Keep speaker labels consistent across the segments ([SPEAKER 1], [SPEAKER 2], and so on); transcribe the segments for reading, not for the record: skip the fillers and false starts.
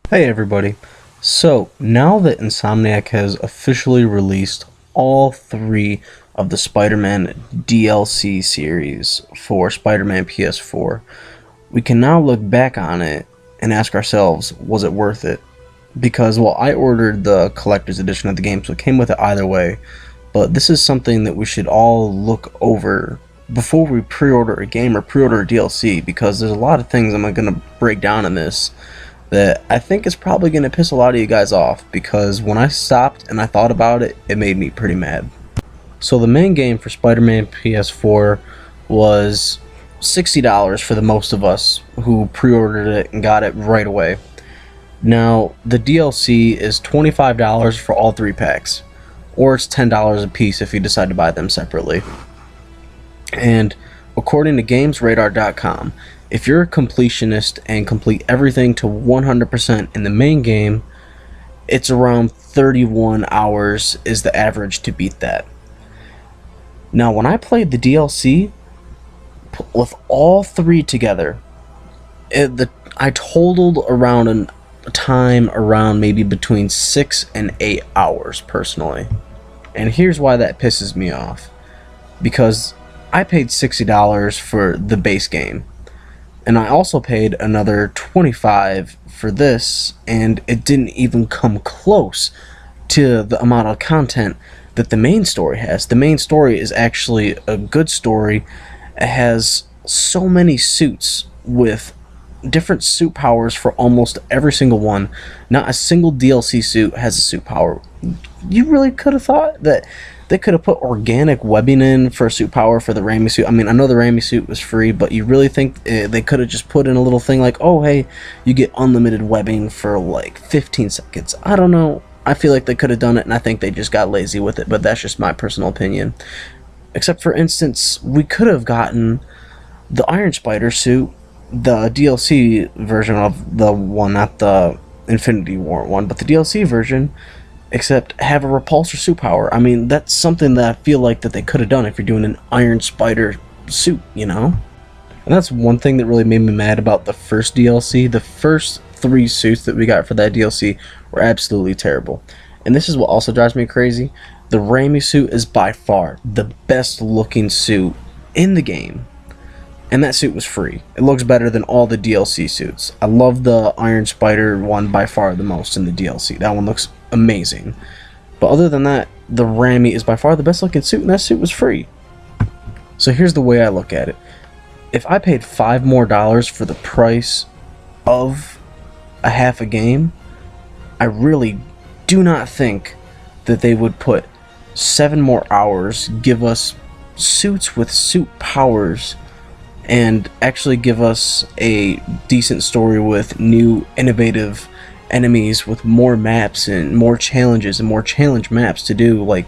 [SPEAKER 1] Hey everybody. So now that Insomniac has officially released all three of the Spider-Man DLC series for Spider-Man PS4, we can now look back on it and ask ourselves, was it worth it? Because, well, I ordered the collector's edition of the game, so it came with it either way, but this is something that we should all look over before we pre-order a game or pre-order a DLC, because there's a lot of things I'm going to break down in this that I think is probably going to piss a lot of you guys off, because when I stopped and I thought about it, it made me pretty mad. So the main game for Spider-Man PS4 was $60 for the most of us who pre-ordered it and got it right away. Now, the DLC is $25 for all three packs, or it's $10 a piece if you decide to buy them separately. And according to GamesRadar.com, if you're a completionist and complete everything to 100% in the main game, it's around 31 hours is the average to beat that. Now, when I played the DLC with all three together, I totaled around a time around maybe between 6 and 8 hours personally. And here's why that pisses me off. Because I paid $60 for the base game, and I also paid another $25 for this, and it didn't even come close to the amount of content that the main story has. The main story is actually a good story. It has so many suits with different suit powers for almost every single one. Not a single DLC suit has a suit power. You really could have thought that they could have put organic webbing in for a suit power for the Raimi suit. I mean, I know the Raimi suit was free, but you really think they could have just put in a little thing like, oh, hey, you get unlimited webbing for like 15 seconds. I don't know. I feel like they could have done it, and I think they just got lazy with it, but that's just my personal opinion. Except, for instance, we could have gotten the Iron Spider suit, the DLC version of the one, not the Infinity War one, but the DLC version, except have a repulsor suit power. I mean, that's something that I feel like that they could have done if you're doing an Iron Spider suit, you know? And that's one thing that really made me mad about the first DLC. The first three suits that we got for that DLC were absolutely terrible. And this is what also drives me crazy. The Raimi suit is by far the best looking suit in the game, and that suit was free. It looks better than all the DLC suits. I love the Iron Spider one by far the most in the DLC. That one looks amazing. But other than that, the Raimi is by far the best looking suit, and that suit was free. So here's the way I look at it. If I paid $5 more for the price of a half a game, I really do not think that they would put 7 more hours, give us suits with suit powers, and actually give us a decent story with new innovative enemies with more maps and more challenges and more challenge maps to do, like,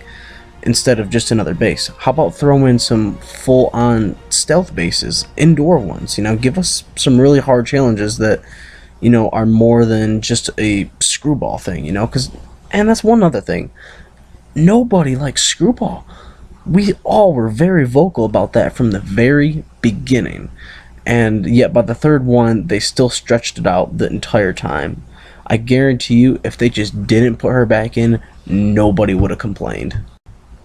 [SPEAKER 1] instead of just another base. How about throw in some full-on stealth bases, indoor ones, you know, give us some really hard challenges that, you know, are more than just a screwball thing, you know, and that's one other thing. Nobody likes screwball. We all were very vocal about that from the very beginning, and yet by the third one they still stretched it out the entire time. I guarantee you, if they just didn't put her back in, nobody would have complained.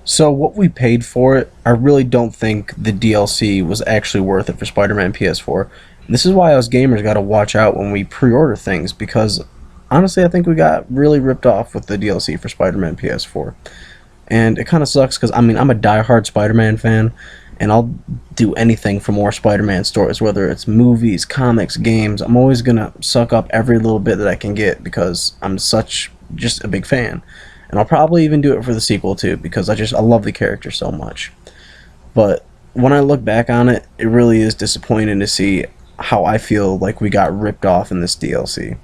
[SPEAKER 1] So what we paid for it, I really don't think the DLC was actually worth it for Spider-Man PS4. And this is why us gamers got to watch out when we pre-order things, because honestly I think we got really ripped off with the DLC for Spider-Man PS4. And it kind of sucks because, I mean, I'm a diehard Spider-Man fan, and I'll do anything for more Spider-Man stories, whether it's movies, comics, games. I'm always going to suck up every little bit that I can get because I'm just a big fan. And I'll probably even do it for the sequel too, because I love the character so much. But when I look back on it, it really is disappointing to see how I feel like we got ripped off in this DLC.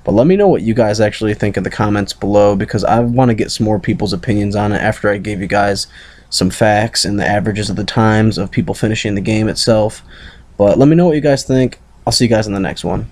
[SPEAKER 1] But let me know what you guys actually think in the comments below, because I want to get some more people's opinions on it after I gave you guys some facts and the averages of the times of people finishing the game itself. But let me know what you guys think. I'll see you guys in the next one.